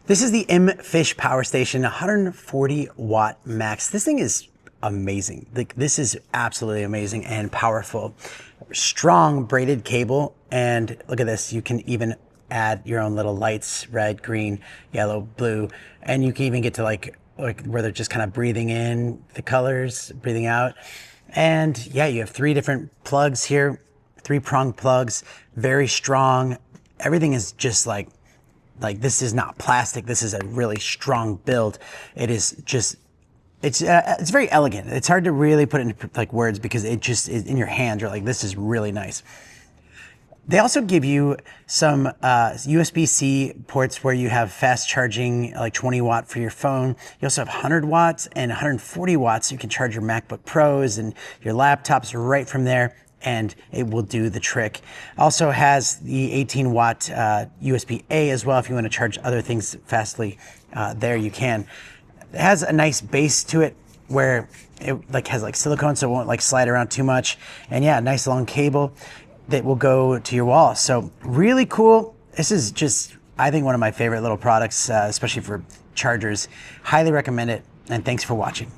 This is the Mfish power station, 140 watt max. This thing is amazing. Like, this is absolutely amazing and powerful. Strong braided cable, and look at this. You can even add your own little lights, red, green, yellow, blue, and you can even get to like where they're just kind of breathing in the colors, breathing out. And yeah, you have 3 different plugs here, 3-prong plugs, very strong. Everything is just like this is not plastic. This is a really strong build. It is just, it's very elegant. It's hard to really put it into like words because it just is in your hand. You're like, this is really nice. They also give you some USB-C ports where you have fast charging, like 20 watt for your phone. You also have 100 watts and 140 watts. So you can charge your MacBook Pros and your laptops right from there, and it will do the trick. Also has the 18 watt USB-A as well. If you want to charge other things fastly, there you can. It has a nice base to it where it like has like silicone, so it won't like slide around too much. And yeah, nice long cable that will go to your wall. So really cool. This is just, I think, one of my favorite little products, especially for chargers. Highly recommend it, and thanks for watching.